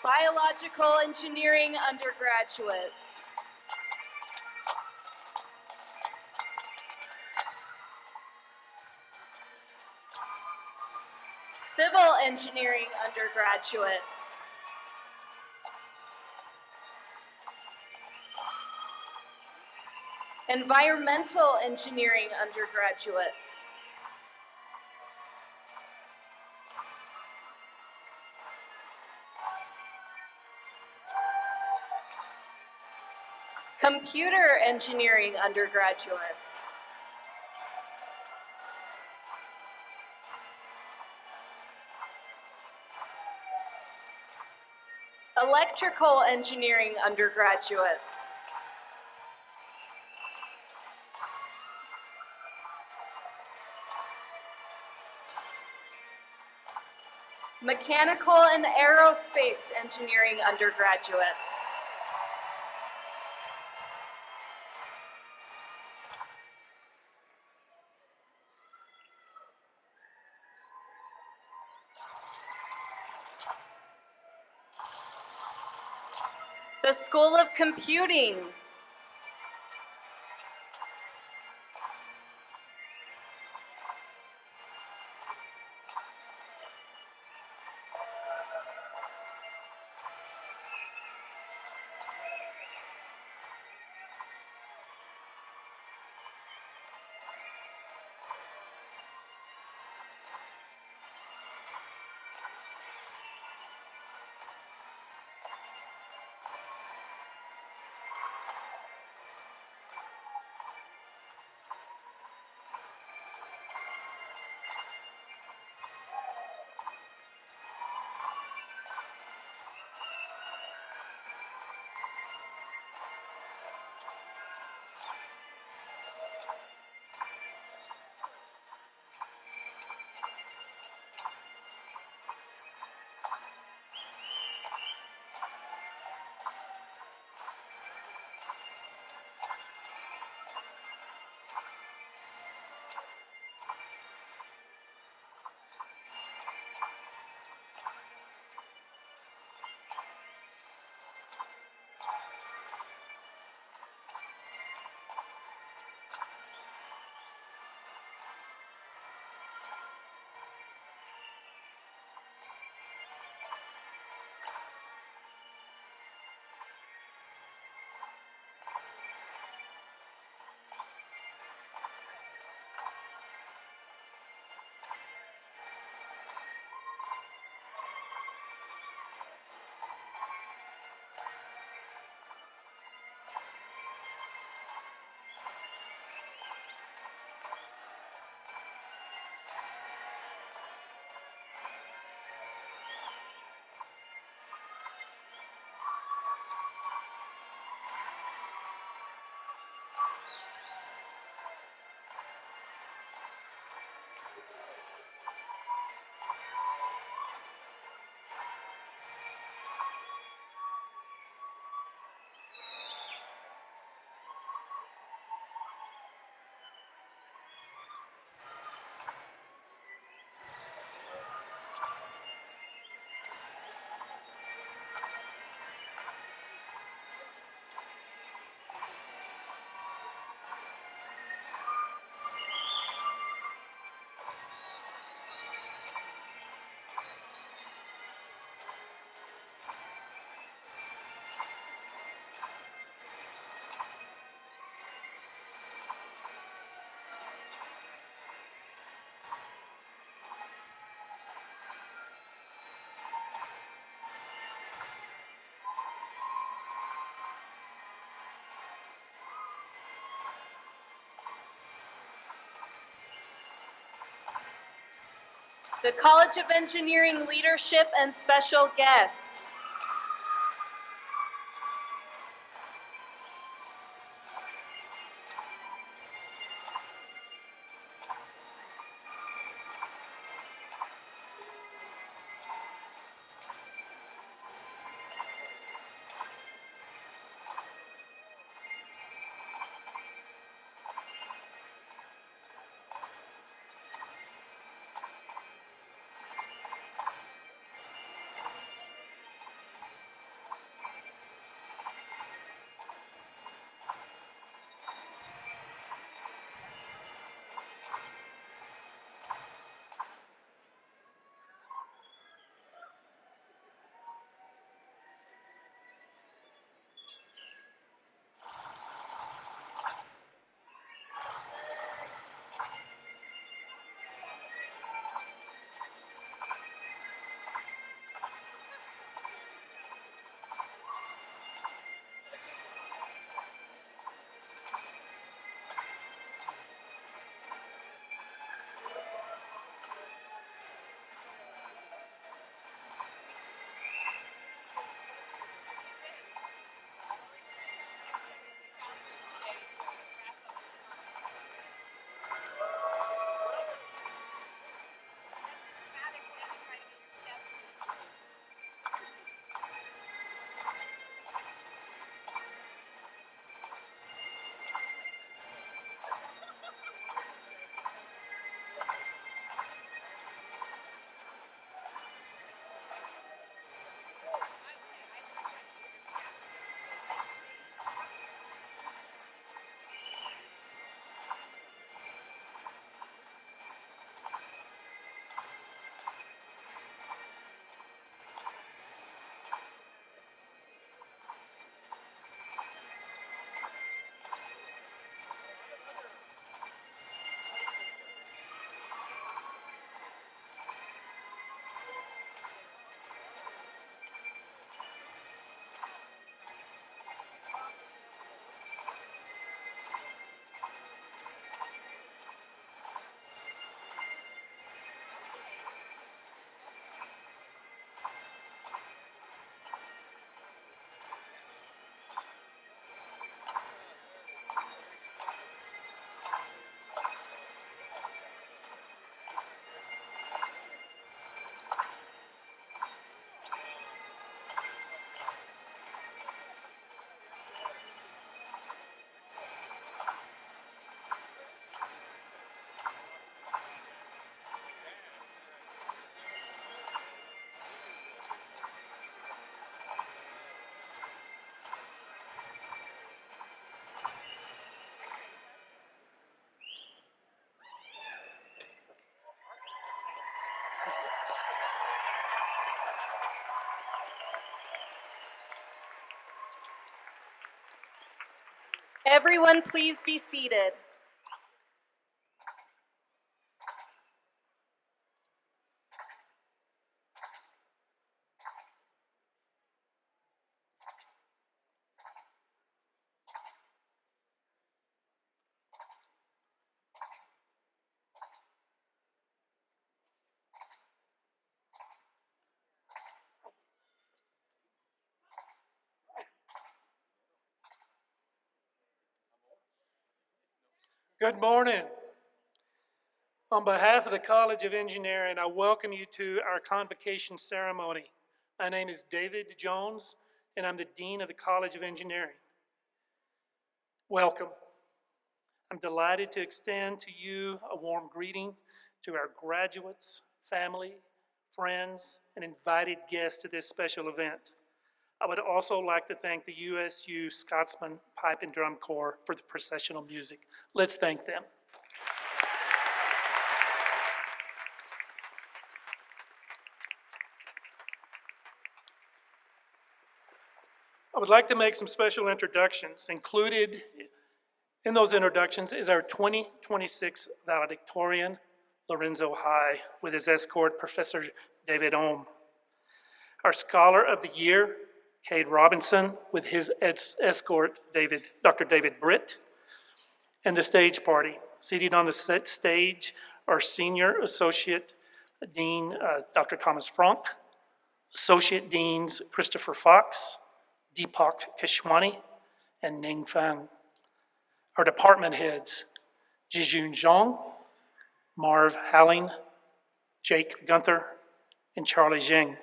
Biological engineering undergraduates. Civil engineering undergraduates. Environmental engineering undergraduates. Computer engineering undergraduates. Electrical engineering undergraduates. Mechanical and aerospace engineering undergraduates. The School of Computing. The College of Engineering Leadership and Special Guests. Everyone, please be seated. Good morning. On behalf of the College of Engineering, I welcome you to our convocation ceremony. My name is David Jones, and I'm the Dean of the College of Engineering. Welcome. I'm delighted to extend to you a warm greeting to our graduates, family, friends, and invited guests to this special event. I would also like to thank the USU Scotsman Pipe and Drum Corps for the processional music. Let's thank them. I would like to make some special introductions. Included in those introductions is our 2026 valedictorian, Lorenzo High, with his escort, Professor David Ohm. Our Scholar of the Year, Cade Robinson, with his escort, Dr. David Britt. And the stage party. Seated on the stage are Senior Associate Dean Dr. Thomas Frank, Associate Deans Christopher Fox, Deepak Keshwani, and Ning Fang. Our department heads, Jijun Zhang, Marv Halling, Jake Gunther, and Charlie Zheng.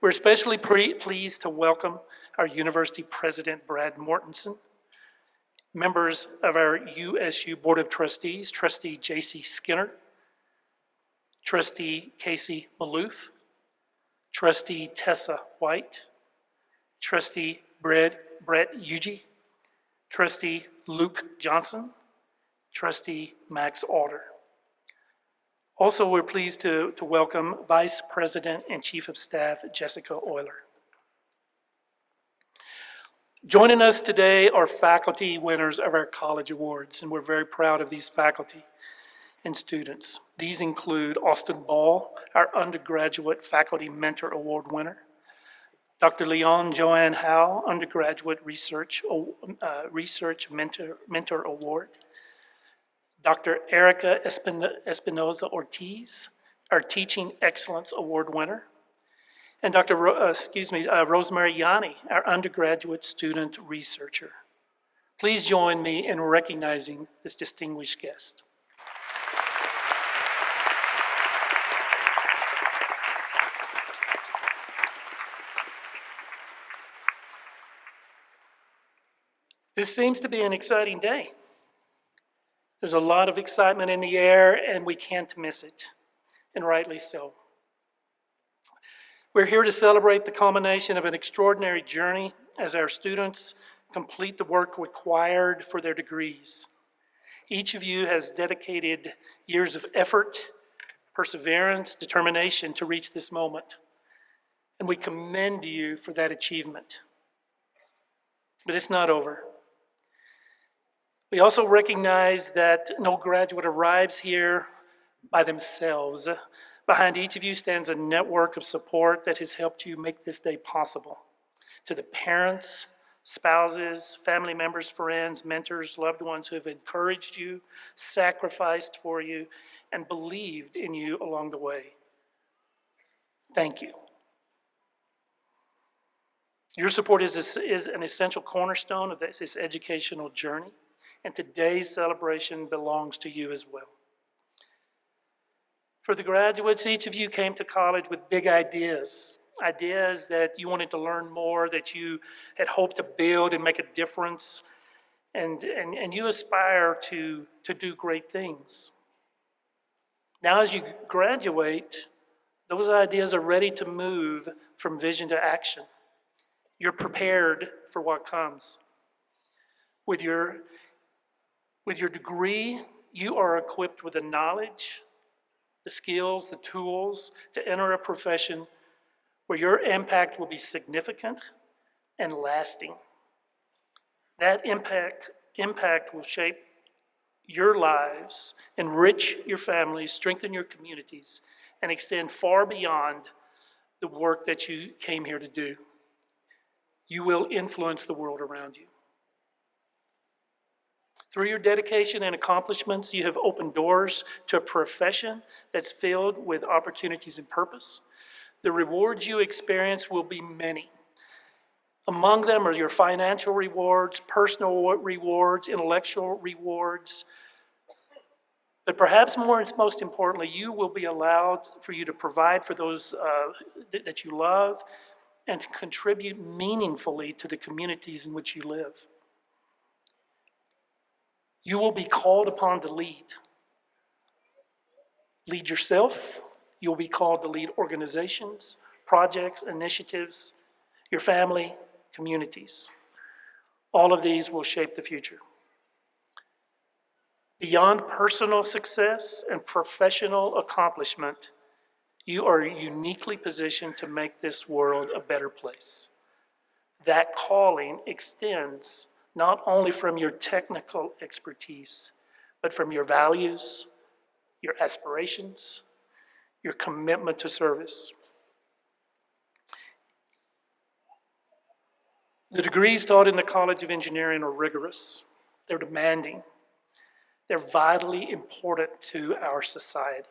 We're especially pleased to welcome our University President, Brad Mortensen, members of our USU Board of Trustees, Trustee J.C. Skinner, Trustee Casey Maloof, Trustee Tessa White, Trustee Brett Yuji, Trustee Luke Johnson, Trustee Max Alder. Also, we're pleased to welcome Vice President and Chief of Staff Jessica Euler. Joining us today are faculty winners of our college awards, and we're very proud of these faculty and students. These include Austin Ball, our undergraduate faculty mentor award winner, Dr. Leon Joanne Howe, undergraduate research mentor award, Dr. Erica Espinoza Ortiz, our teaching excellence award winner, and Dr. Rosemary Yanni, our undergraduate student researcher. Please join me in recognizing this distinguished guest. This seems to be an exciting day. There's a lot of excitement in the air, and we can't miss it, and rightly so. We're here to celebrate the culmination of an extraordinary journey as our students complete the work required for their degrees. Each of you has dedicated years of effort, perseverance, determination to reach this moment, and we commend you for that achievement. But it's not over. We also recognize that no graduate arrives here by themselves. Behind each of you stands a network of support that has helped you make this day possible. To the parents, spouses, family members, friends, mentors, loved ones who have encouraged you, sacrificed for you, and believed in you along the way. Thank you. Your support is an essential cornerstone of this educational journey, and today's celebration belongs to you as well. For the graduates, each of you came to college with big ideas that you wanted to learn more, that you had hoped to build and make a difference, and you aspire to do great things. Now as you graduate, those ideas are ready to move from vision to action. You're prepared for what comes. With your degree, you are equipped with the knowledge, the skills, the tools to enter a profession where your impact will be significant and lasting. That impact will shape your lives, enrich your families, strengthen your communities, and extend far beyond the work that you came here to do. You will influence the world around you. Through your dedication and accomplishments, you have opened doors to a profession that's filled with opportunities and purpose. The rewards you experience will be many. Among them are your financial rewards, personal rewards, intellectual rewards. But perhaps most importantly, you will be allowed for you to provide for those that you love and to contribute meaningfully to the communities in which you live. You will be called upon to lead. Lead yourself. You'll be called to lead organizations, projects, initiatives, your family, communities. All of these will shape the future. Beyond personal success and professional accomplishment, you are uniquely positioned to make this world a better place. That calling extends not only from your technical expertise, but from your values, your aspirations, your commitment to service. The degrees taught in the College of Engineering are rigorous, they're demanding, they're vitally important to our society.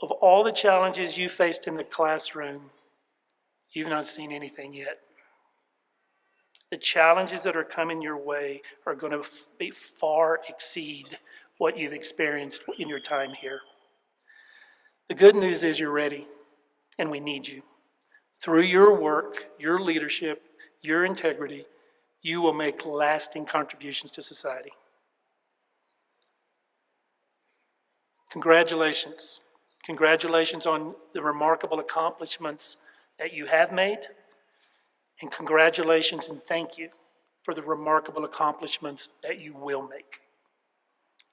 Of all the challenges you faced in the classroom, you've not seen anything yet. The challenges that are coming your way are going to far exceed what you've experienced in your time here. The good news is you're ready, and we need you. Through your work, your leadership, your integrity, you will make lasting contributions to society. Congratulations. Congratulations on the remarkable accomplishments that you have made, and congratulations and thank you for the remarkable accomplishments that you will make.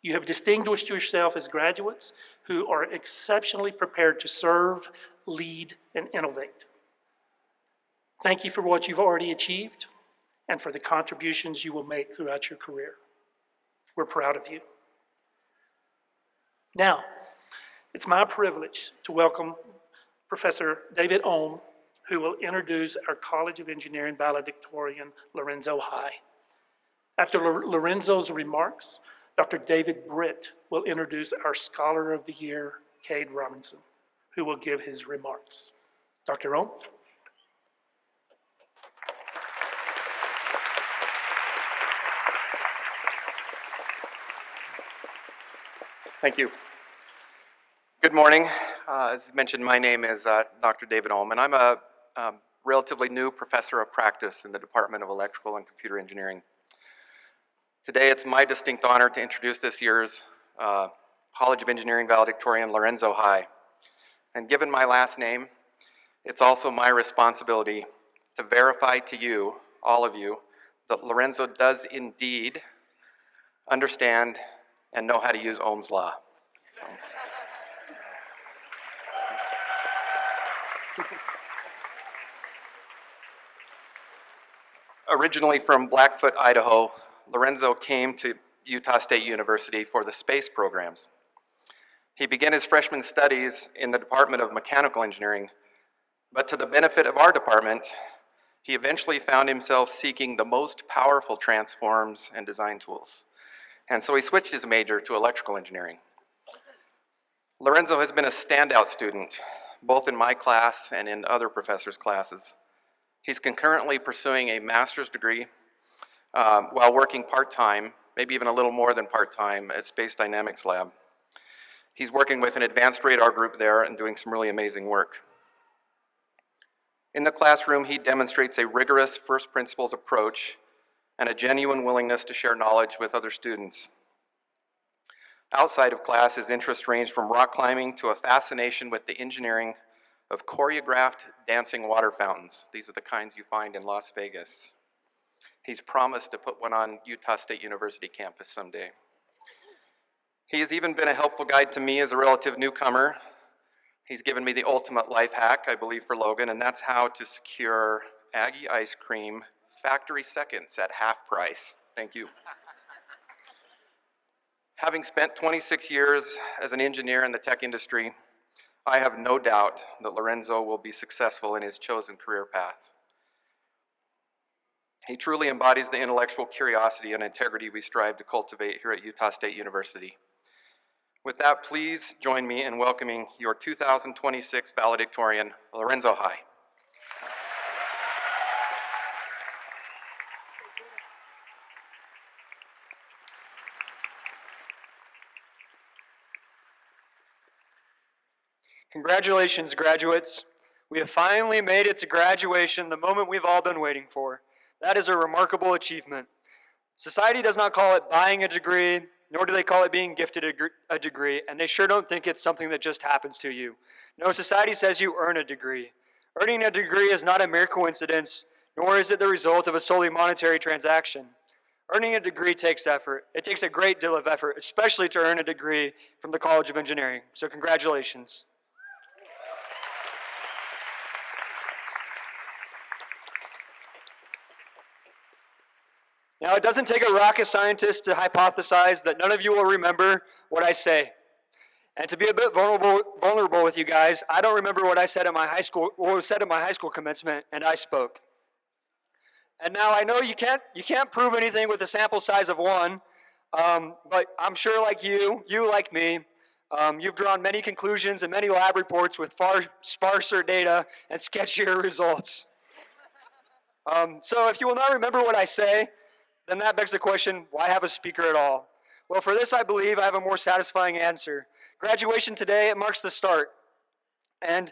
You have distinguished yourself as graduates who are exceptionally prepared to serve, lead, and innovate. Thank you for what you've already achieved and for the contributions you will make throughout your career. We're proud of you. Now, it's my privilege to welcome Professor David Ohm, who will introduce our College of Engineering valedictorian, Lorenzo High. After Lorenzo's remarks, Dr. David Britt will introduce our Scholar of the Year, Cade Robinson, who will give his remarks. Dr. Ohm? Thank you. Good morning. As mentioned, my name is Dr. David Ohm, and I'm a relatively new professor of practice in the Department of Electrical and Computer Engineering. Today, it's my distinct honor to introduce this year's College of Engineering valedictorian, Lorenzo High. And given my last name, it's also my responsibility to verify to you, all of you, that Lorenzo does indeed understand and know how to use Ohm's law. So. Originally from Blackfoot, Idaho, Lorenzo came to Utah State University for the space programs. He began his freshman studies in the Department of Mechanical Engineering, but to the benefit of our department, he eventually found himself seeking the most powerful transforms and design tools. And so he switched his major to electrical engineering. Lorenzo has been a standout student, both in my class and in other professors' classes. He's concurrently pursuing a master's degree while working part-time, maybe even a little more than part-time, at Space Dynamics Lab. He's working with an advanced radar group there and doing some really amazing work. In the classroom, he demonstrates a rigorous first principles approach and a genuine willingness to share knowledge with other students. Outside of class, his interests range from rock climbing to a fascination with the engineering of choreographed dancing water fountains. These are the kinds you find in Las Vegas. He's promised to put one on Utah State University campus someday. He has even been a helpful guide to me as a relative newcomer. He's given me the ultimate life hack, I believe, for Logan, and that's how to secure Aggie Ice Cream factory seconds at half price. Thank you. Having spent 26 years as an engineer in the tech industry, I have no doubt that Lorenzo will be successful in his chosen career path. He truly embodies the intellectual curiosity and integrity we strive to cultivate here at Utah State University. With that, please join me in welcoming your 2026 valedictorian, Lorenzo High. Congratulations, graduates. We have finally made it to graduation, the moment we've all been waiting for. That is a remarkable achievement. Society does not call it buying a degree, nor do they call it being gifted a degree, and they sure don't think it's something that just happens to you. No, society says you earn a degree. Earning a degree is not a mere coincidence, nor is it the result of a solely monetary transaction. Earning a degree takes effort. It takes a great deal of effort, especially to earn a degree from the College of Engineering. So congratulations. Now, it doesn't take a rocket scientist to hypothesize that none of you will remember what I say. And to be a bit vulnerable with you guys, I don't remember what I said at my high school, what was said at my high school commencement, and I spoke. And now I know you can't prove anything with a sample size of one, but I'm sure like you like me, you've drawn many conclusions and many lab reports with far sparser data and sketchier results. So if you will not remember what I say, then that begs the question, why have a speaker at all? Well, for this, I believe I have a more satisfying answer. Graduation today, it marks the start. And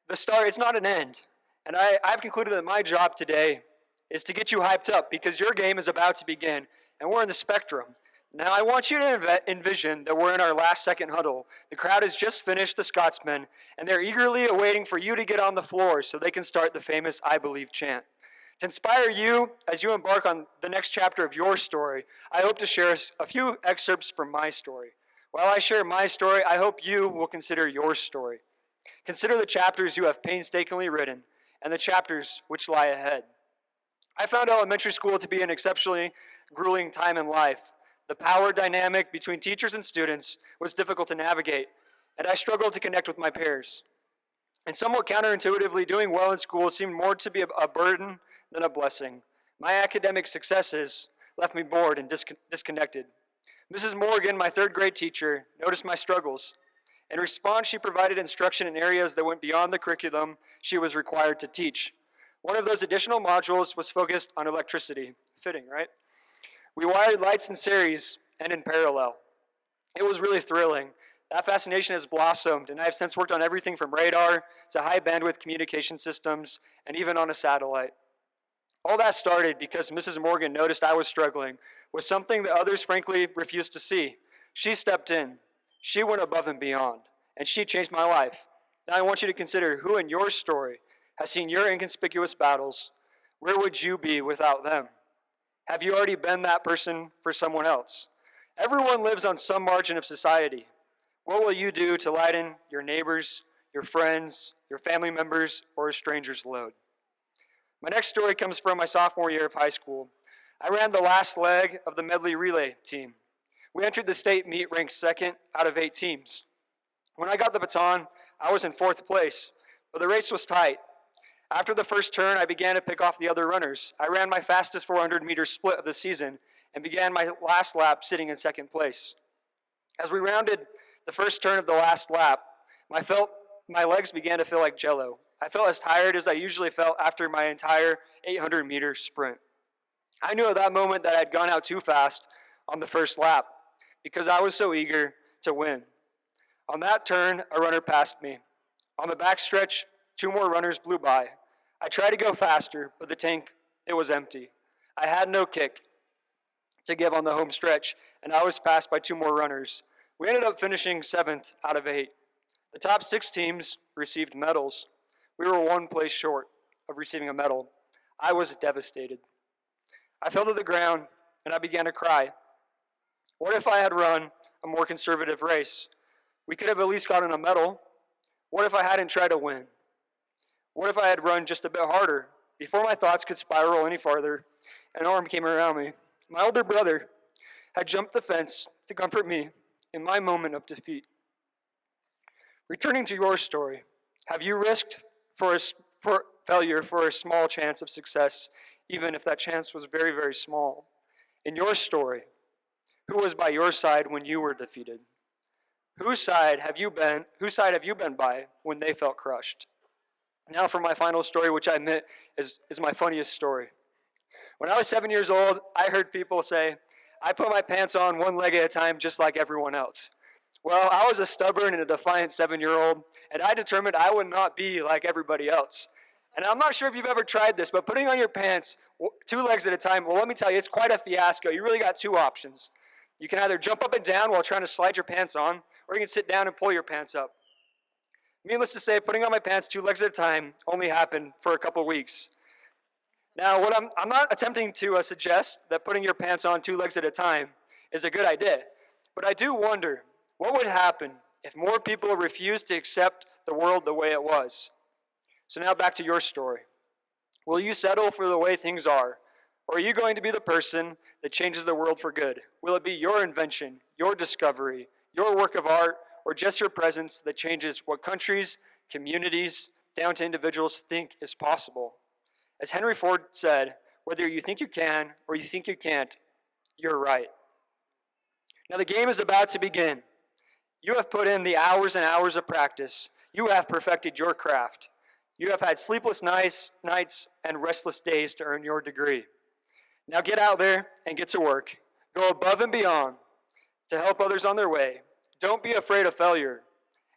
the start, it's not an end. And I've concluded that my job today is to get you hyped up because your game is about to begin, and we're in the spectrum. Now, I want you to envision that we're in our last second huddle. The crowd has just finished the Scotsman, and they're eagerly awaiting for you to get on the floor so they can start the famous I Believe chant. To inspire you as you embark on the next chapter of your story, I hope to share a few excerpts from my story. While I share my story, I hope you will consider your story. Consider the chapters you have painstakingly written and the chapters which lie ahead. I found elementary school to be an exceptionally grueling time in life. The power dynamic between teachers and students was difficult to navigate, and I struggled to connect with my peers. And somewhat counterintuitively, doing well in school seemed more to be a burden than a blessing. My academic successes left me bored and disconnected. Mrs. Morgan, my third grade teacher, noticed my struggles. In response, she provided instruction in areas that went beyond the curriculum she was required to teach. One of those additional modules was focused on electricity. Fitting, right? We wired lights in series and in parallel. It was really thrilling. That fascination has blossomed, and I have since worked on everything from radar to high bandwidth communication systems and even on a satellite. All that started because Mrs. Morgan noticed I was struggling with something that others frankly refused to see. She stepped in, she went above and beyond, and she changed my life. Now I want you to consider who in your story has seen your inconspicuous battles. Where would you be without them? Have you already been that person for someone else? Everyone lives on some margin of society. What will you do to lighten your neighbors, your friends, your family members, or a stranger's load? My next story comes from my sophomore year of high school. I ran the last leg of the medley relay team. We entered the state meet ranked second out of 8 teams. When I got the baton, I was in 4th place, but the race was tight. After the first turn, I began to pick off the other runners. I ran my fastest 400-meter split of the season and began my last lap sitting in 2nd place. As we rounded the first turn of the last lap, my legs began to feel like jello. I felt as tired as I usually felt after my entire 800-meter sprint. I knew at that moment that I had gone out too fast on the first lap because I was so eager to win. On that turn, a runner passed me. On the backstretch, 2 more runners blew by. I tried to go faster, but the tank, it was empty. I had no kick to give on the home stretch, and I was passed by 2 more runners. We ended up finishing 7th out of 8. The top 6 teams received medals. We were 1 place short of receiving a medal. I was devastated. I fell to the ground and I began to cry. What if I had run a more conservative race? We could have at least gotten a medal. What if I hadn't tried to win? What if I had run just a bit harder? Before my thoughts could spiral any farther, an arm came around me. My older brother had jumped the fence to comfort me in my moment of defeat. Returning to your story, have you risked for failure for a small chance of success, even if that chance was very, very small? In your story, who was by your side when you were defeated? Whose side have you been by when they felt crushed? Now for my final story, which I admit is my funniest story. When I was 7 years old, I heard people say, I put my pants on one leg at a time just like everyone else. Well, I was a stubborn and a defiant 7-year-old, and I determined I would not be like everybody else. And I'm not sure if you've ever tried this, but putting on your pants 2 legs at a time, well, let me tell you, it's quite a fiasco. You really got 2 options. You can either jump up and down while trying to slide your pants on, or you can sit down and pull your pants up. Needless to say, putting on my pants 2 legs at a time only happened for a couple weeks. Now, I'm not attempting to suggest that putting your pants on 2 legs at a time is a good idea, but I do wonder, what would happen if more people refused to accept the world the way it was? So now back to your story. Will you settle for the way things are, or are you going to be the person that changes the world for good? Will it be your invention, your discovery, your work of art, or just your presence that changes what countries, communities, down to individuals think is possible? As Henry Ford said, whether you think you can or you think you can't, you're right. Now the game is about to begin. You have put in the hours and hours of practice. You have perfected your craft. You have had sleepless nights and restless days to earn your degree. Now get out there and get to work. Go above and beyond to help others on their way. Don't be afraid of failure.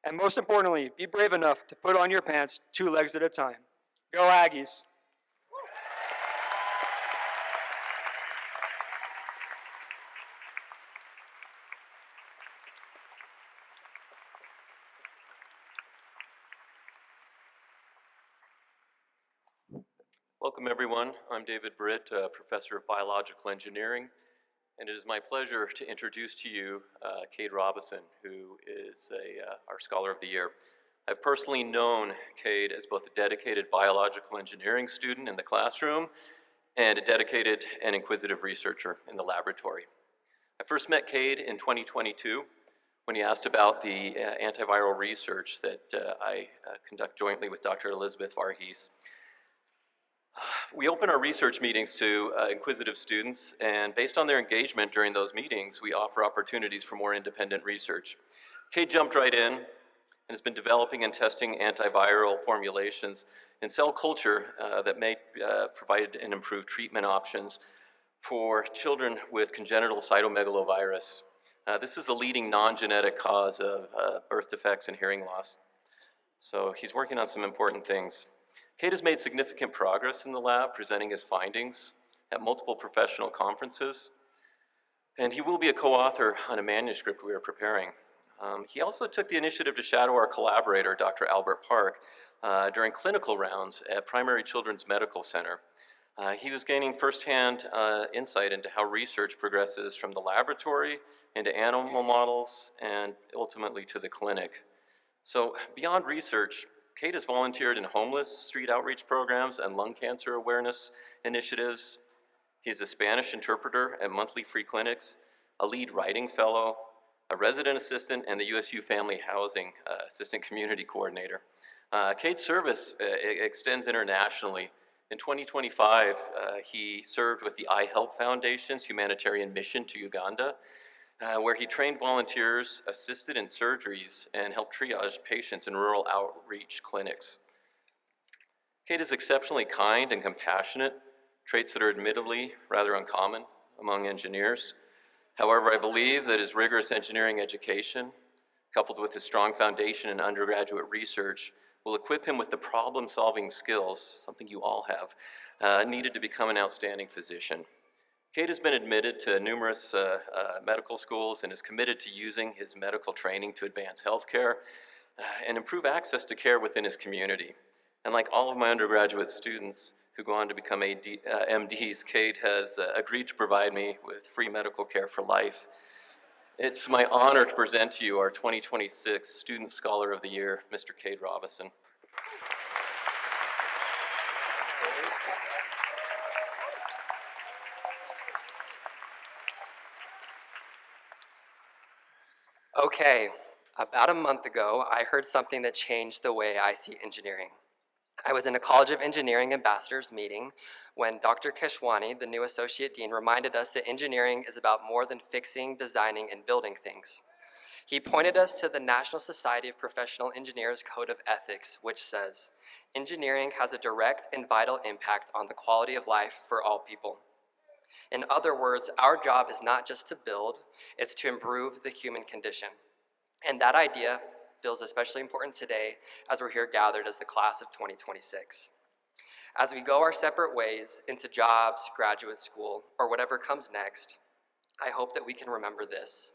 And most importantly, be brave enough to put on your pants 2 legs at a time. Go Aggies. Welcome everyone. I'm David Britt, Professor of Biological Engineering, and it is my pleasure to introduce to you Cade Robinson, who is our Scholar of the Year. I've personally known Cade as both a dedicated biological engineering student in the classroom and a dedicated and inquisitive researcher in the laboratory. I first met Cade in 2022 when he asked about the antiviral research that I conduct jointly with Dr. Elizabeth Varghese. We open our research meetings to inquisitive students, and based on their engagement during those meetings, we offer opportunities for more independent research. Cade jumped right in and has been developing and testing antiviral formulations in cell culture that may provide and improve treatment options for children with congenital cytomegalovirus. This is the leading non-genetic cause of birth defects and hearing loss. So he's working on some important things. Cade has made significant progress in the lab, presenting his findings at multiple professional conferences, and he will be a co-author on a manuscript we are preparing. He also took the initiative to shadow our collaborator, Dr. Albert Park, during clinical rounds at Primary Children's Medical Center. He was gaining firsthand insight into how research progresses from the laboratory into animal models and ultimately to the clinic. So beyond research, Cade has volunteered in homeless street outreach programs and lung cancer awareness initiatives. He is a Spanish interpreter at monthly free clinics, a lead writing fellow, a resident assistant, and the USU Family Housing Assistant Community Coordinator. Cade's service extends internationally. In 2025, he served with the I Help Foundation's humanitarian mission to Uganda, where he trained volunteers, assisted in surgeries, and helped triage patients in rural outreach clinics. Cade is exceptionally kind and compassionate, traits that are admittedly rather uncommon among engineers. However, I believe that his rigorous engineering education, coupled with his strong foundation in undergraduate research, will equip him with the problem-solving skills, something you all have, needed to become an outstanding physician. Cade has been admitted to numerous medical schools and is committed to using his medical training to advance healthcare and improve access to care within his community. And like all of my undergraduate students who go on to become MDs, Cade has agreed to provide me with free medical care for life. It's my honor to present to you our 2026 Student Scholar of the Year, Mr. Cade Robinson. Okay, about a month ago, I heard something that changed the way I see engineering. I was in a College of Engineering ambassadors meeting when Dr. Keshwani, the new associate dean, reminded us that engineering is about more than fixing, designing, and building things. He pointed us to the National Society of Professional Engineers Code of Ethics, which says, engineering has a direct and vital impact on the quality of life for all people. In other words, our job is not just to build, it's to improve the human condition. And that idea feels especially important today as we're here gathered as the class of 2026. As we go our separate ways into jobs, graduate school, or whatever comes next, I hope that we can remember this.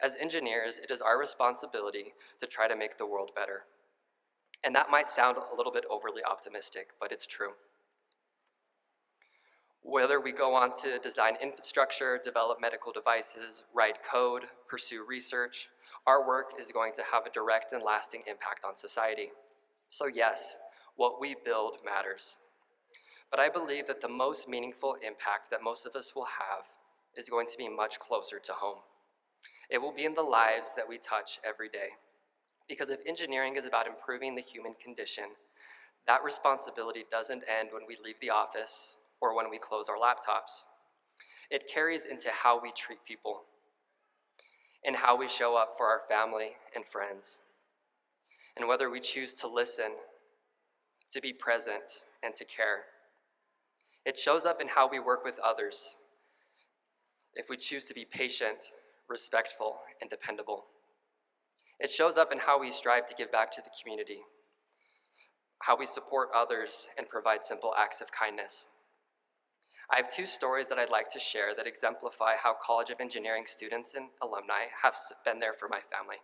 As engineers, it is our responsibility to try to make the world better. And that might sound a little bit overly optimistic, but it's true. Whether we go on to design infrastructure, develop medical devices, write code, pursue research, our work is going to have a direct and lasting impact on society. So yes, what we build matters. But I believe that the most meaningful impact that most of us will have is going to be much closer to home. It will be in the lives that we touch every day. Because if engineering is about improving the human condition, that responsibility doesn't end when we leave the office or when we close our laptops. It carries into how we treat people and how we show up for our family and friends, and whether we choose to listen, to be present, and to care. It shows up in how we work with others, if we choose to be patient, respectful, and dependable. It shows up in how we strive to give back to the community, how we support others and provide simple acts of kindness. I have two stories that I'd like to share that exemplify how College of Engineering students and alumni have been there for my family.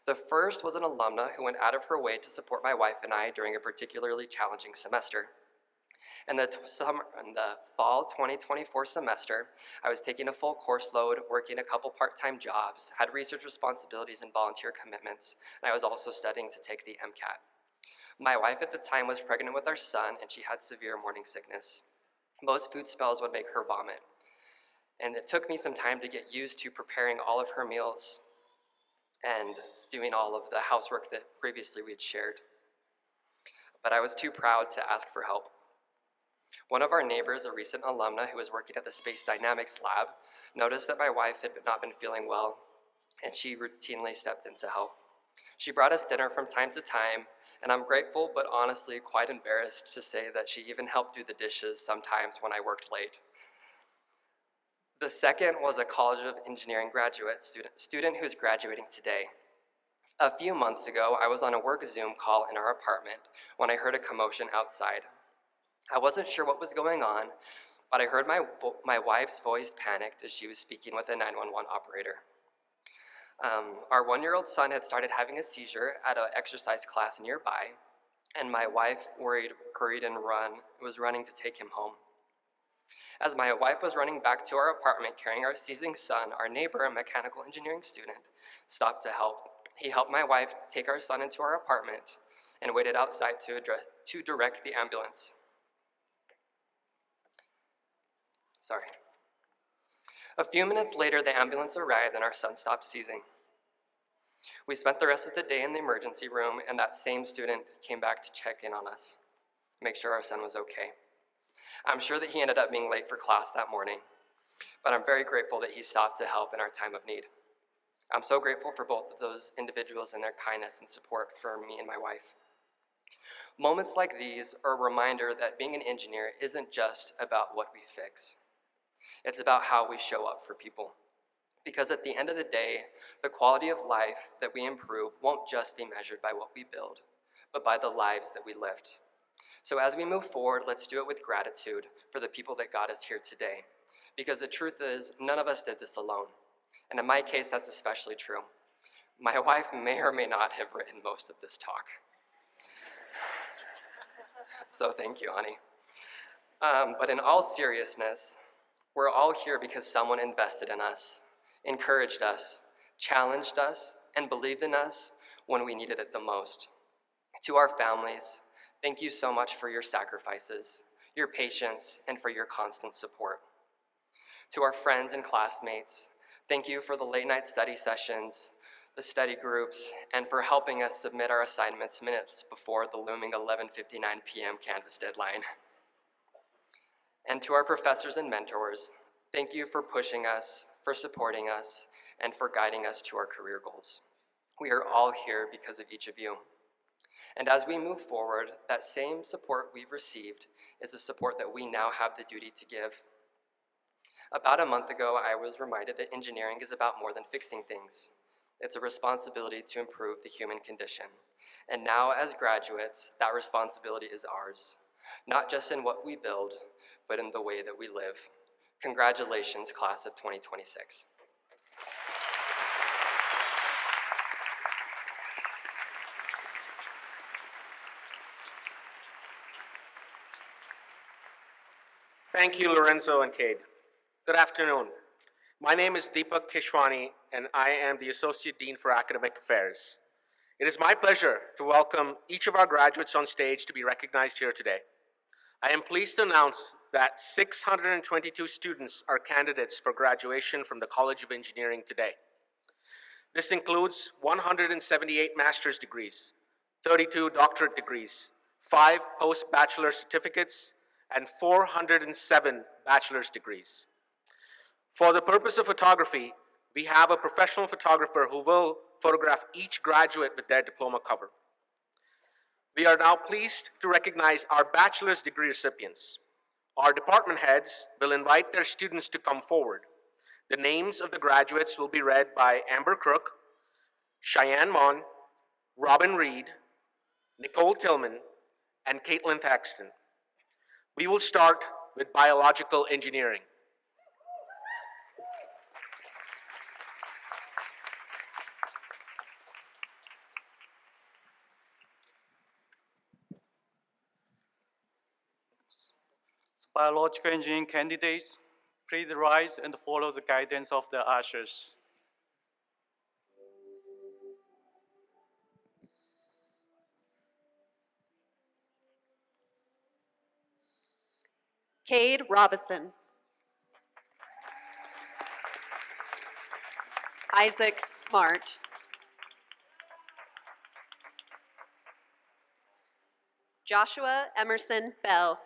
The first was an alumna who went out of her way to support my wife and I during a particularly challenging semester. In the fall 2024 semester, I was taking a full course load, working a couple part-time jobs, had research responsibilities and volunteer commitments, and I was also studying to take the MCAT. My wife at the time was pregnant with our son, and she had severe morning sickness. Most food spells would make her vomit, and it took me some time to get used to preparing all of her meals and doing all of the housework that previously we had shared. But I was too proud to ask for help. One of our neighbors, a recent alumna who was working at the Space Dynamics lab, noticed that my wife had not been feeling well, and she routinely stepped in to help. She brought us dinner from time to time, and I'm grateful but honestly quite embarrassed to say that she even helped do the dishes sometimes when I worked late. The second was a College of Engineering graduate student who is graduating today. A few months ago, I was on a work Zoom call in our apartment when I heard a commotion outside. I wasn't sure what was going on, but I heard my wife's voice panicked as she was speaking with a 911 operator. Our one-year-old son had started having a seizure at an exercise class nearby, and my wife, hurried and was running to take him home. As my wife was running back to our apartment carrying our seizing son, our neighbor, a mechanical engineering student, stopped to help. He helped my wife take our son into our apartment and waited outside to direct the ambulance. A few minutes later, the ambulance arrived and our son stopped seizing. We spent the rest of the day in the emergency room, and that same student came back to check in on us, make sure our son was okay. I'm sure that he ended up being late for class that morning, but I'm very grateful that he stopped to help in our time of need. I'm so grateful for both of those individuals and their kindness and support for me and my wife. Moments like these are a reminder that being an engineer isn't just about what we fix. It's about how we show up for people. Because at the end of the day, the quality of life that we improve won't just be measured by what we build, but by the lives that we lived. So as we move forward, let's do it with gratitude for the people that got us here today. Because the truth is, none of us did this alone. And in my case, that's especially true. My wife may or may not have written most of this talk. So thank you, honey. But in all seriousness, we're all here because someone invested in us, encouraged us, challenged us, and believed in us when we needed it the most. To our families, thank you so much for your sacrifices, your patience, and for your constant support. To our friends and classmates, Thank you for the late night study sessions, the study groups, and for helping us submit our assignments minutes before the looming 11:59 p.m. Canvas deadline. And to our professors and mentors, thank you for pushing us, for supporting us, and for guiding us to our career goals. We are all here because of each of you. And as we move forward, that same support we've received is the support that we now have the duty to give. About a month ago, I was reminded that engineering is about more than fixing things. It's a responsibility to improve the human condition. And now, as graduates, that responsibility is ours, not just in what we build, but in the way that we live. Congratulations, class of 2026. Thank you, Lorenzo and Cade. Good afternoon. My name is Deepak Kishwani, and I am the Associate Dean for Academic Affairs. It is my pleasure to welcome each of our graduates on stage to be recognized here today. I am pleased to announce that 622 students are candidates for graduation from the College of Engineering today. This includes 178 master's degrees, 32 doctorate degrees, 5 post-bachelor certificates, and 407 bachelor's degrees. For the purpose of photography, we have a professional photographer who will photograph each graduate with their diploma cover. We are now pleased to recognize our bachelor's degree recipients. Our department heads will invite their students to come forward. The names of the graduates will be read by Amber Crook, Cheyenne Mon, Robin Reed, Nicole Tillman, and Caitlin Thaxton. We will start with biological engineering. Biological engineering candidates, please rise and follow the guidance of the ushers. Cade Robison. Isaac Smart. Joshua Emerson Bell.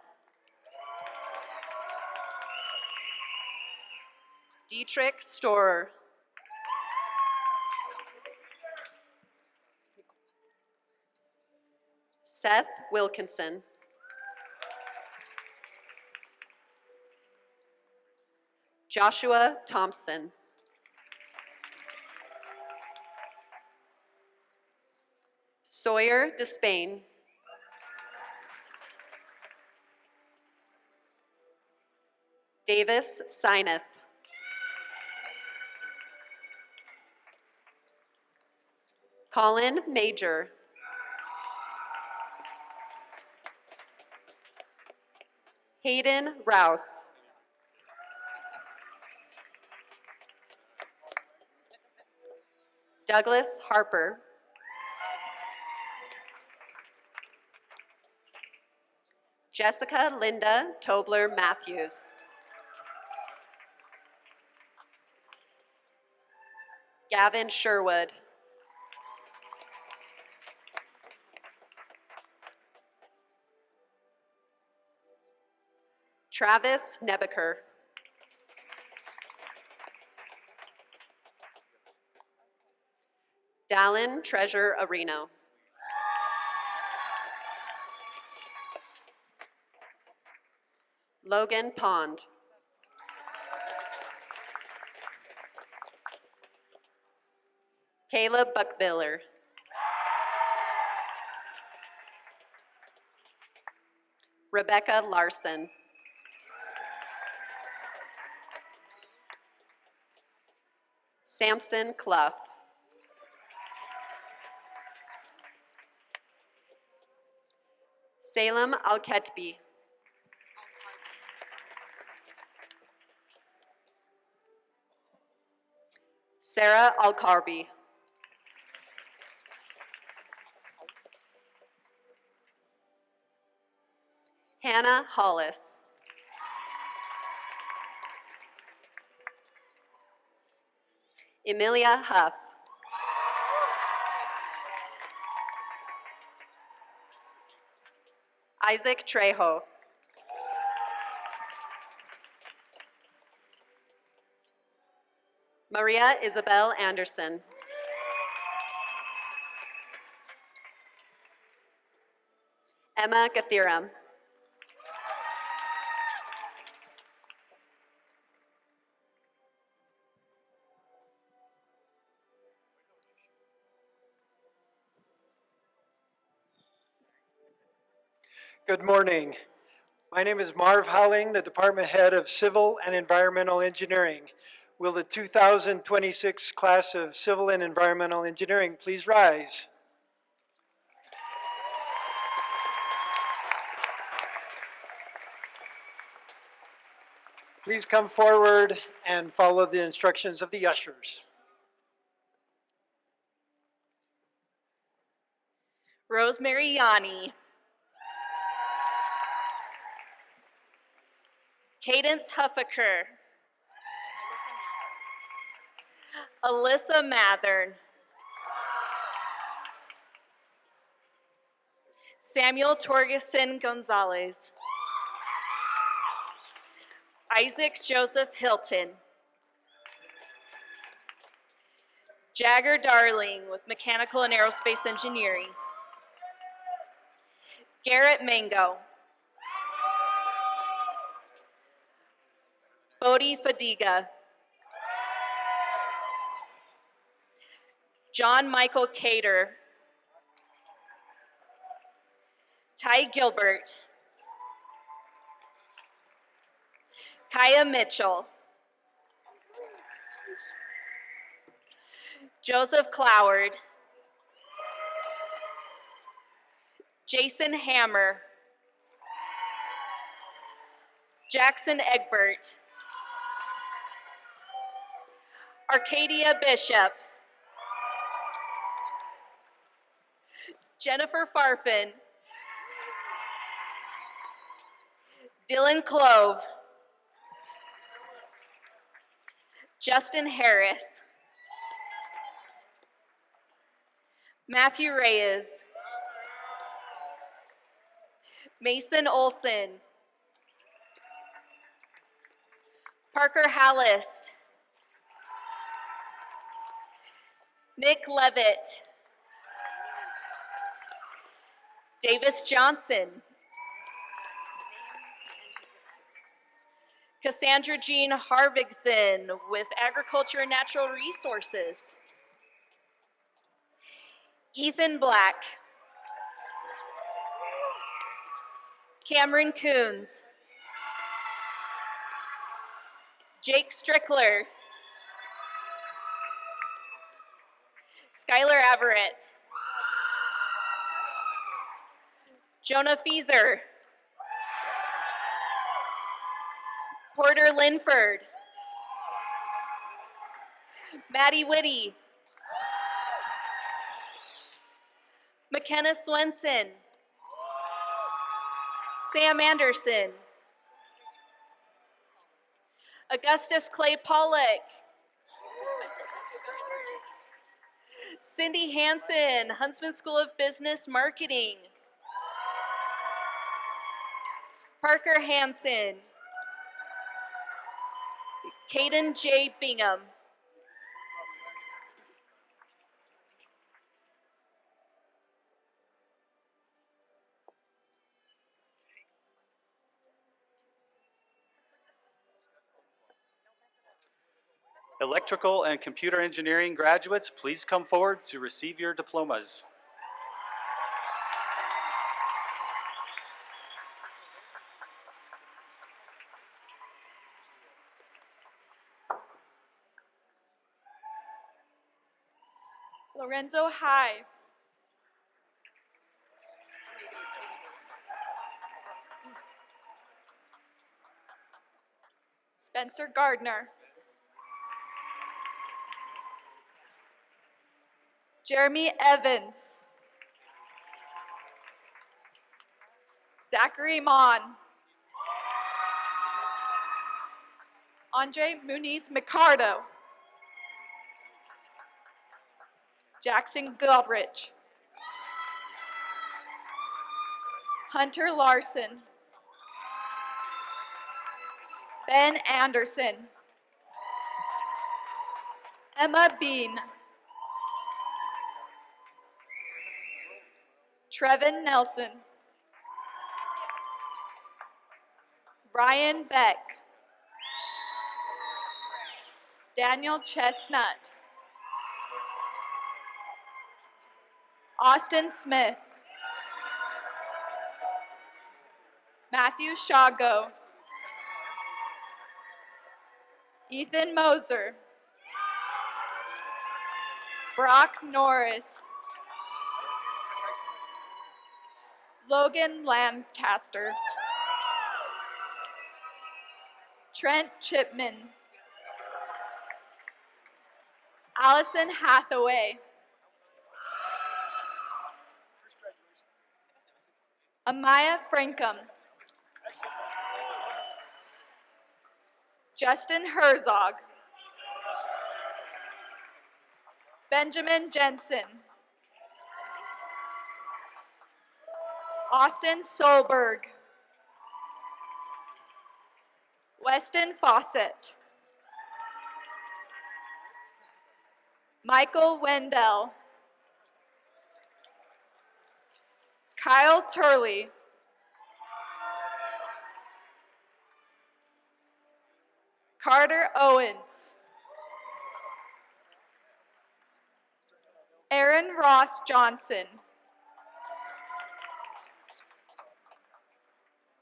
Dietrich Storer. Seth Wilkinson. Joshua Thompson. Sawyer Despain. Davis Sineth. Colin Major. Hayden Rouse. Douglas Harper. Jessica Linda Tobler Matthews. Gavin Sherwood. Travis Nebeker. Dallin Treasure Areno. Logan Pond. Caleb Buckbiller. Rebecca Larson. Samson Clough. Salem Alketbi. Sarah Alkarbi. Hannah Hollis. Emilia Huff. Isaac Trejo. Maria Isabel Anderson. Emma Gathiram. Good morning. My name is Marv Howling, the Department Head of Civil and Environmental Engineering. Will the 2026 class of Civil and Environmental Engineering please rise? Please come forward and follow the instructions of the ushers. Rosemary Yanni. Cadence Huffaker. Alyssa Mathern. Samuel Torgeson Gonzalez. Isaac Joseph Hilton. Jagger Darling with Mechanical and Aerospace Engineering. Garrett Mango. Bodhi Fadiga. John Michael Cater. Ty Gilbert. Kaya Mitchell. Joseph Cloward. Jason Hammer. Jackson Egbert. Arcadia Bishop. Jennifer Farfin. Dylan Clove. Justin Harris. Matthew Reyes. Mason Olson. Parker Hallist. Nick Levitt. Davis Johnson. Cassandra Jean Harvigson with Agriculture and Natural Resources. Ethan Black. Cameron Coons. Jake Strickler. Skylar Averett. Jonah Feeser. Porter Linford. Maddie Whitty. McKenna Swenson. Sam Anderson. Augustus Clay Pollock. Cindy Hansen, Huntsman School of Business Marketing. Parker Hansen. Caden J. Bingham. Electrical and computer engineering graduates, please come forward to receive your diplomas. Lorenzo High. Spencer Gardner. Jeremy Evans. Zachary Mon. Andre Muniz Micardo. Jackson Goodrich. Hunter Larson. Ben Anderson. Emma Bean. Trevin Nelson. Brian Beck. Daniel Chestnut. Austin Smith. Matthew Shago. Ethan Moser. Brock Norris. Logan Lancaster. Trent Chipman. Allison Hathaway. Amaya Frankum. Justin Herzog. Benjamin Jensen. Austin Solberg. Weston Fawcett. Michael Wendell. Kyle Turley. Carter Owens. Aaron Ross Johnson.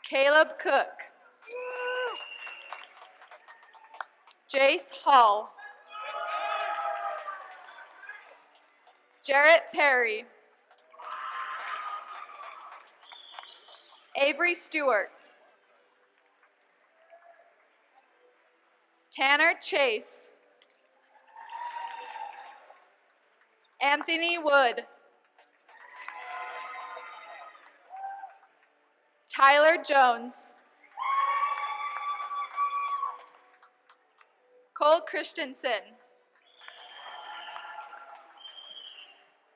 Caleb Cook. Jace Hall. Jarrett Perry. Avery Stewart. Tanner Chase. Anthony Wood. Tyler Jones. Cole Christensen.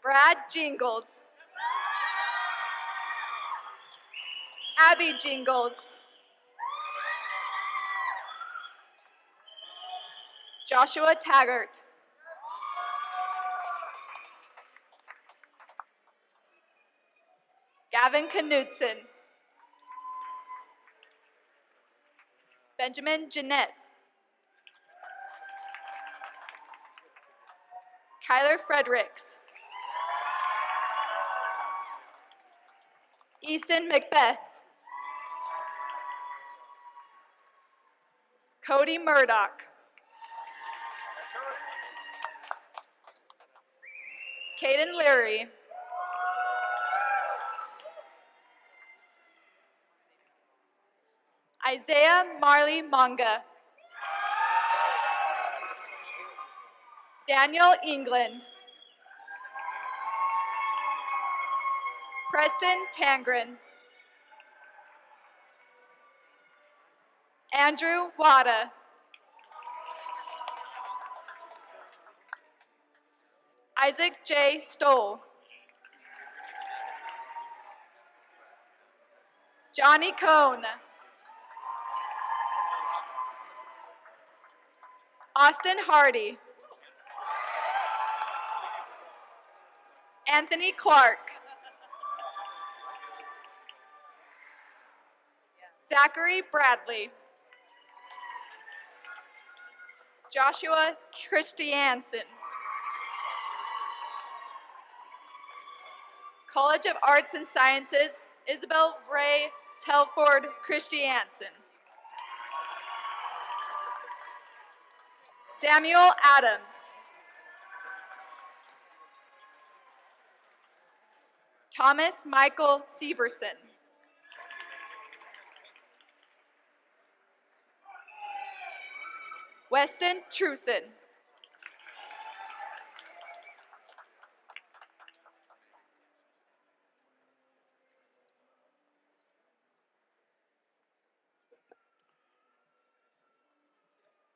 Brad Jingles. Abby Jingles. Joshua Taggart. Gavin Knudsen. Benjamin Jeanette. Kyler Fredericks. Easton Macbeth. Cody Murdoch. Caden Leary. Isaiah Marley Monga. Daniel England. Preston Tangren. Andrew Wada. Isaac J. Stoll. Johnny Cohn. Austin Hardy. Anthony Clark. Zachary Bradley. Joshua Christiansen. College of Arts and Sciences, Isabel Ray Telford Christiansen. Samuel Adams. Thomas Michael Severson. Weston Truson.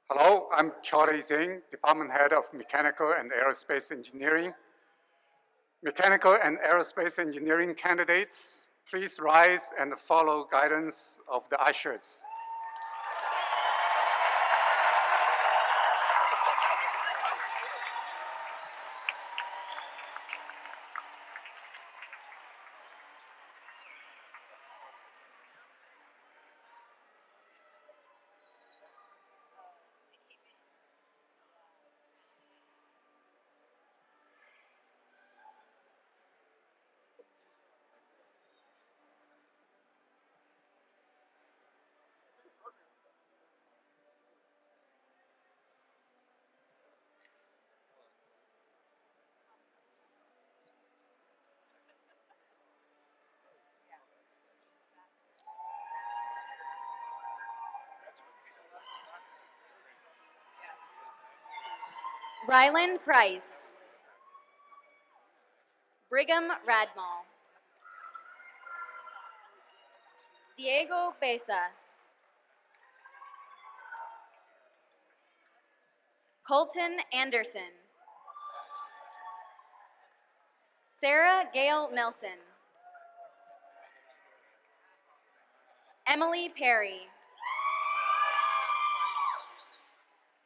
Hello, I'm Chori Singh, Department Head of Mechanical and Aerospace Engineering. Mechanical and aerospace engineering candidates, please rise and follow guidance of the ushers. Rylan Price. Brigham Radmal. Diego Besa. Colton Anderson. Sarah Gail Nelson. Emily Perry.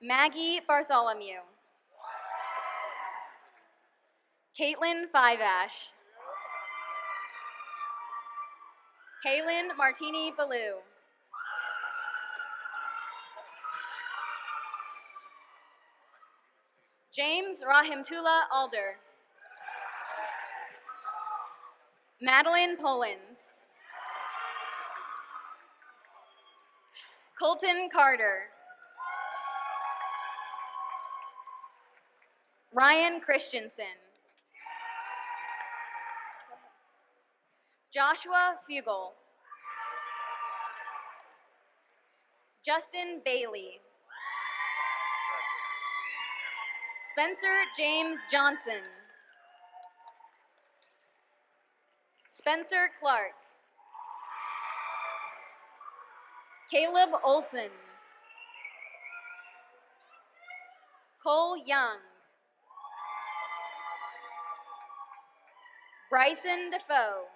Maggie Bartholomew. Caitlin Fiveash. Kaylin Martini Ballou. James Rahimtullah Alder. Madeline Polens. Colton Carter. Ryan Christensen. Joshua Fugel. Justin Bailey. Spencer James Johnson. Spencer Clark. Caleb Olson. Cole Young. Bryson Defoe.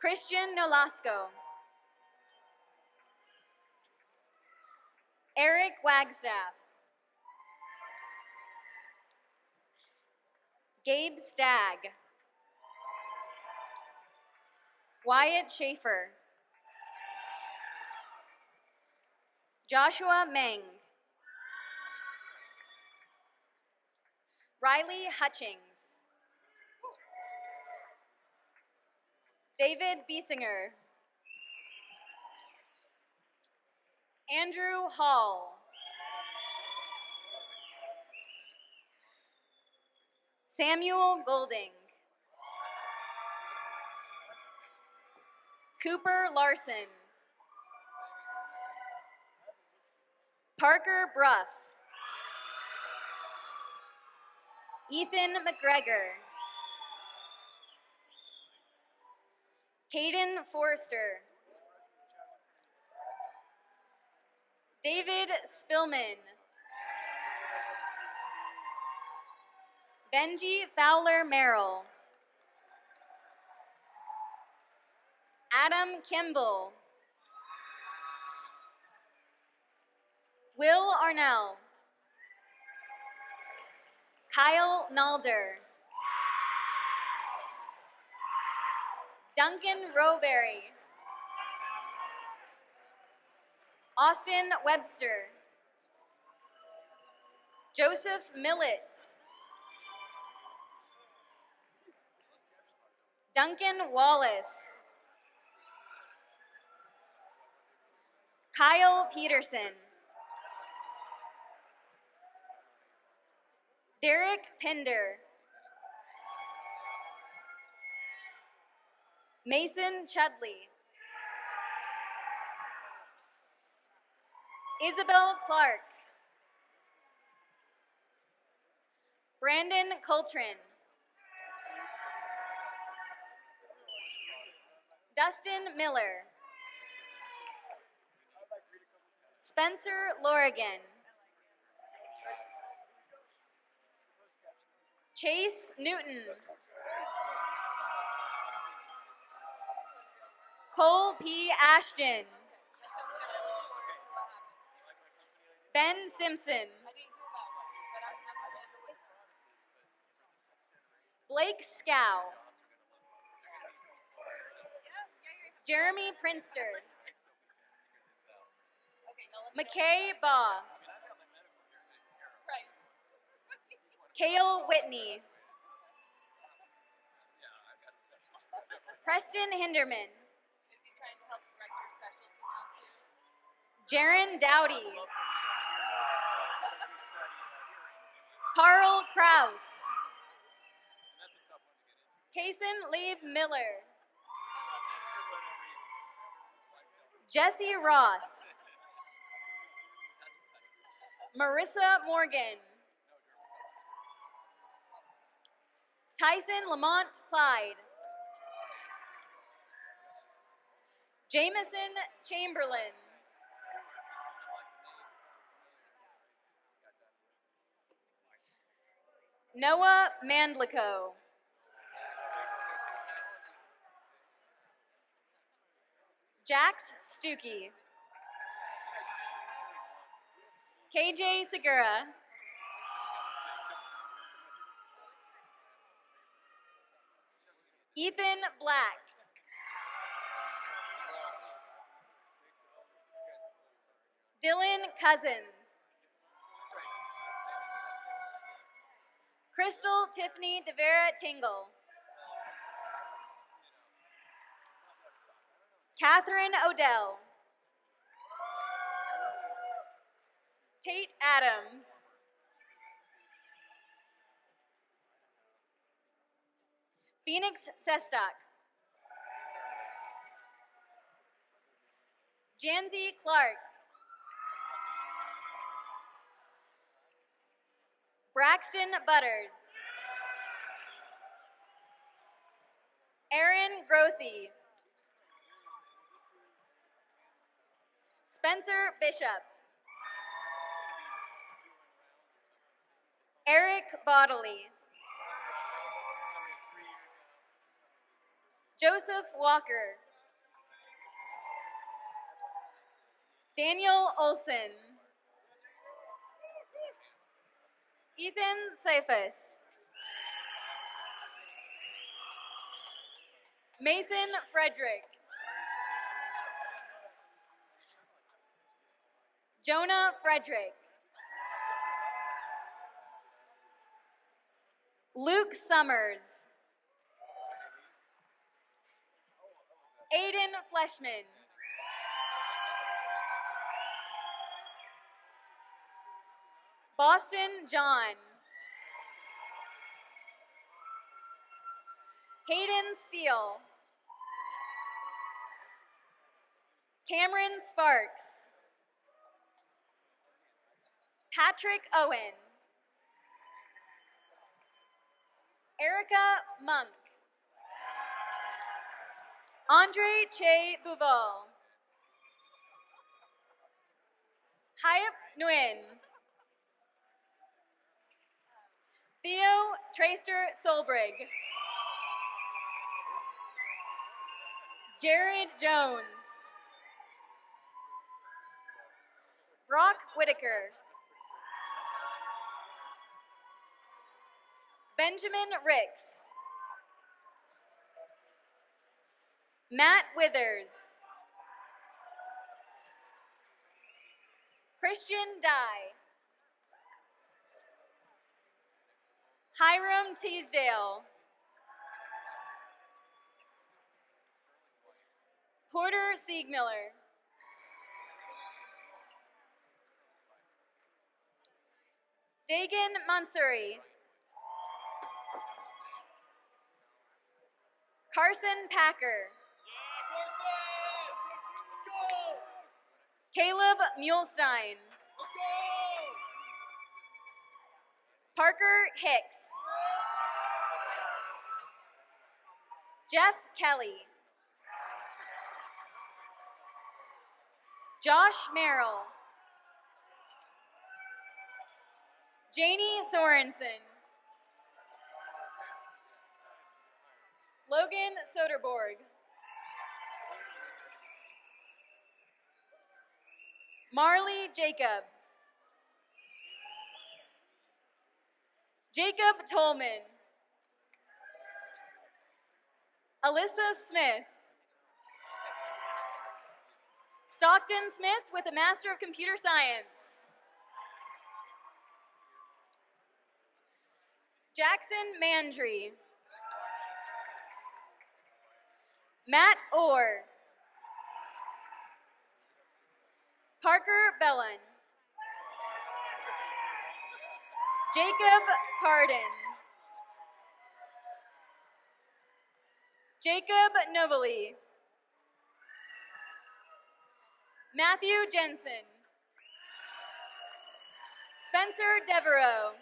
Christian Nolasco. Eric Wagstaff. Gabe Stagg. Wyatt Schaefer. Joshua Meng. Riley Hutchings. David Biesinger. Andrew Hall. Samuel Golding. Cooper Larson. Parker Bruff. Ethan McGregor. Caden Forrester. David Spillman. Benji Fowler Merrill. Adam Kimball. Will Arnell. Kyle Nalder. Duncan Rowberry. Austin Webster. Joseph Millett. Duncan Wallace. Kyle Peterson. Derek Pender. Mason Chudley. Isabel Clark. Brandon Coltrin. Dustin Miller. Spencer Lorigan. Chase Newton. Cole P. Ashton. Ben Simpson. Blake Scow. Jeremy Prinster. McKay Baugh. Kale Whitney. Preston Hinderman. Jaron Dowdy. Carl Kraus. Kason Lieb Miller. Jesse Ross. Marissa Morgan. Tyson Lamont Clyde. Jameson Chamberlain. Noah Mandlico. Jax Stuckey. KJ Segura. Ethan Black. Dylan Cousins. Crystal Tiffany DeVera Tingle. Catherine Odell. Tate Adams. Phoenix Sestock. Janzi Clark. Braxton Butters. Aaron Grothy. Spencer Bishop. Eric Bodley. Joseph Walker. Daniel Olson. Ethan Cephas. Mason Frederick. Jonah Frederick. Luke Summers. Aiden Fleshman. Boston John. Hayden Steele. Cameron Sparks. Patrick Owen. Erica Monk. Andre Che Bouval. Hyep Nguyen. Theo Traster Solbrig. Jared Jones. Brock Whitaker. Benjamin Ricks. Matt Withers. Christian Dye. Hiram Teasdale. Porter Siegmiller. Dagan Mansuri. Carson Packer. Caleb Mulestein. Parker Hicks. Jeff Kelly. Josh Merrill. Janie Sorensen. Logan Soderborg. Marley Jacobs. Jacob Tolman. Alyssa Smith. Stockton Smith with a Master of Computer Science. Jackson Mandry. Matt Orr. Parker Bellin. Jacob Carden. Jacob Novely. Matthew Jensen. Spencer Devereaux.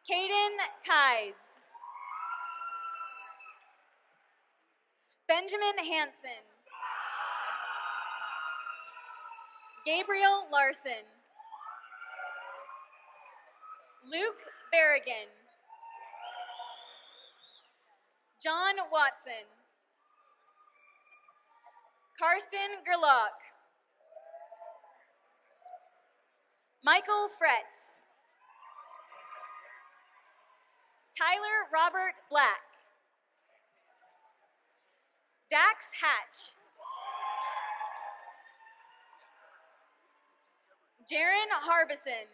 Caden Kies. Benjamin Hansen. Gabriel Larson. Luke Berrigan. John Watson. Karsten Gerlach. Michael Fretz. Tyler Robert Black. Dax Hatch. Jaron Harbison.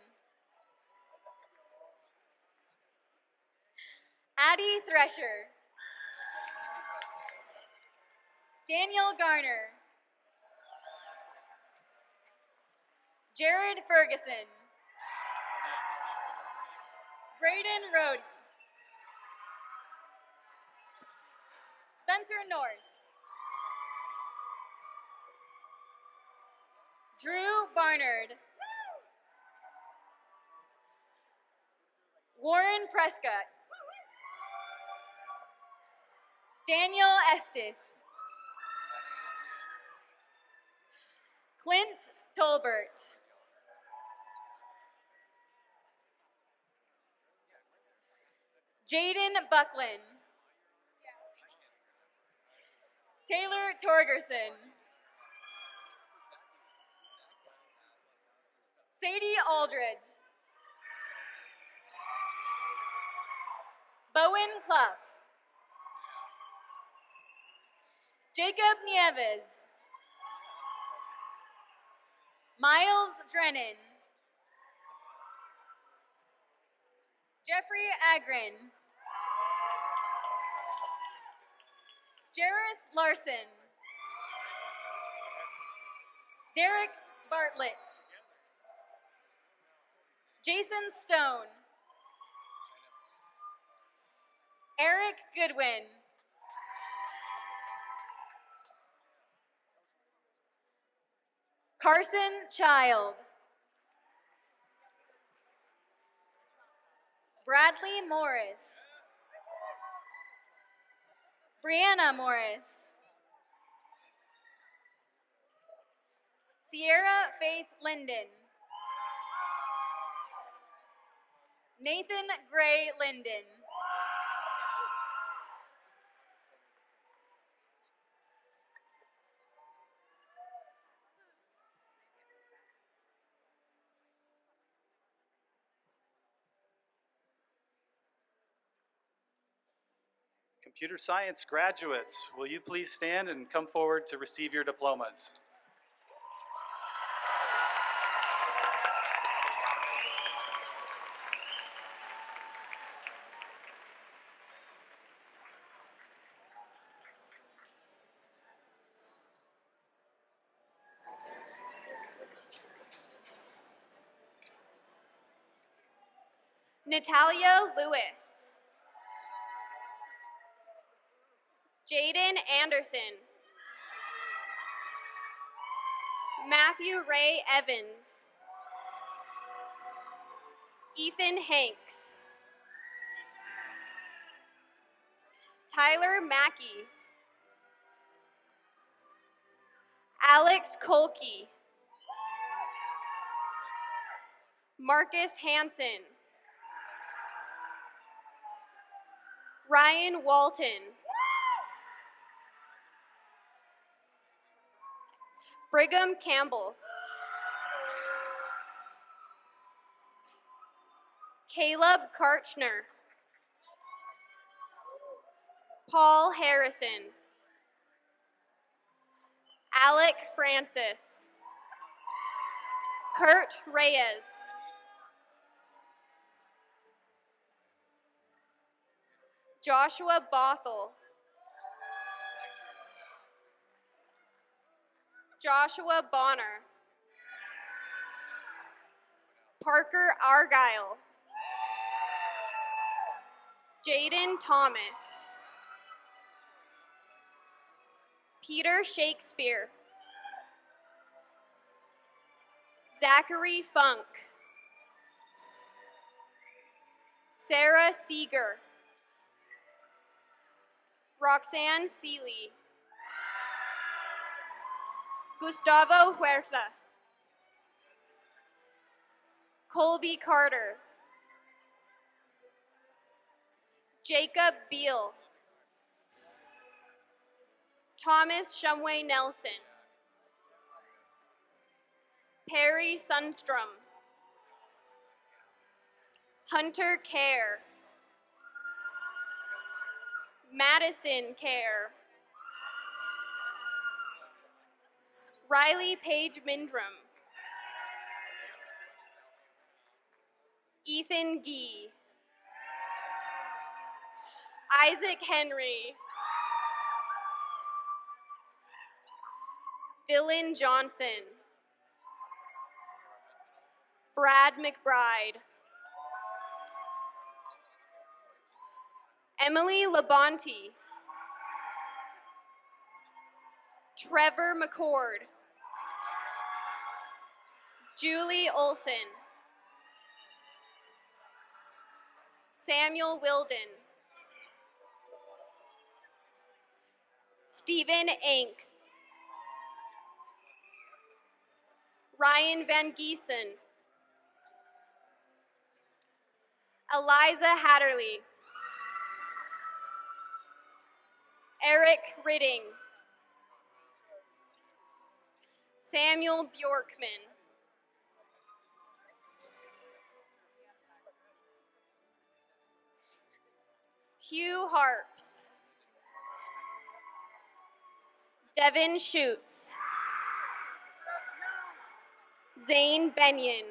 Addie Thresher. Daniel Garner. Jared Ferguson. Braden Rode. Spencer North. Drew Barnard. Warren Prescott. Daniel Estes. Clint Tolbert. Jaden Buckland. Taylor Torgerson. Sadie Aldridge. Bowen Clough. Jacob Nieves. Miles Drennan. Jeffrey Agrin. Jareth Larson. Derek Bartlett. Jason Stone. Eric Goodwin. Carson Child. Bradley Morris. Brianna Morris. Sierra Faith Linden. Nathan Gray Linden. Computer science graduates, will you please stand and come forward to receive your diplomas? Natalia Lewis. Jaden Anderson. Matthew Ray Evans. Ethan Hanks. Tyler Mackey. Alex Kolke. Marcus Hansen. Ryan Walton. Brigham Campbell. Caleb Karchner. Paul Harrison. Alec Francis. Kurt Reyes. Joshua Bothell. Joshua Bonner. Parker Argyle. Jaden Thomas. Peter Shakespeare. Zachary Funk. Sarah Seeger. Roxanne Seeley. Gustavo Huerta. Colby Carter. Jacob Beal. Thomas Shumway Nelson. Perry Sundstrom. Hunter Kerr. Madison Kerr. Riley Page Mindrum. Ethan Gee. Isaac Henry. Dylan Johnson. Brad McBride. Emily Labonte. Trevor McCord. Julie Olson. Samuel Wilden. Stephen Angst. Ryan Van Giesen. Eliza Hatterley. Eric Ridding. Samuel Bjorkman. Hugh Harps. Devin Schutz. Zane Benyon.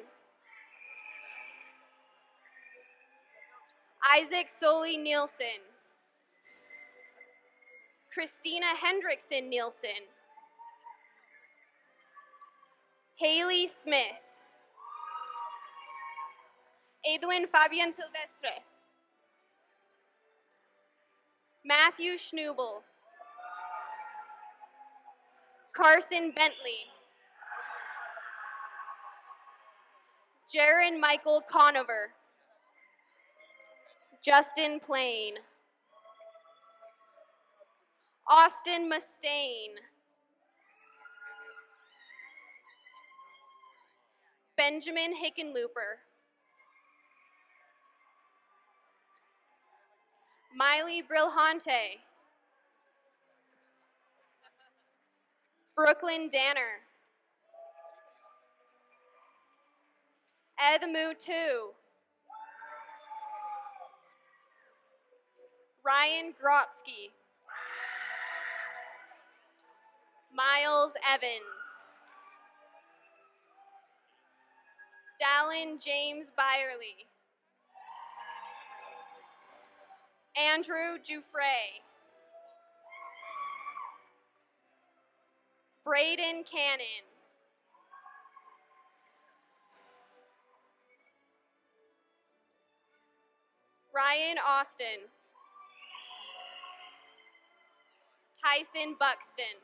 Isaac Soley Nielsen. Christina Hendrickson Nielsen. Haley Smith. Edwin Fabian Silvestre. Matthew Schnubel. Carson Bentley. Jaron Michael Conover. Justin Plain. Austin Mustaine. Benjamin Hickenlooper. Miley Brilhante. Brooklyn Danner. Ed Mutu. Ryan Grotsky. Miles Evans. Dallin James Byerly. Andrew Dufresne. Braden Cannon. Ryan Austin. Tyson Buxton.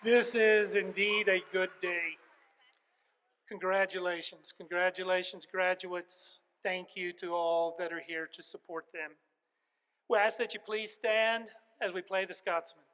This is indeed a good day. Congratulations, congratulations, graduates. Thank you to all that are here to support them. We ask that you please stand as we play the Scotsman.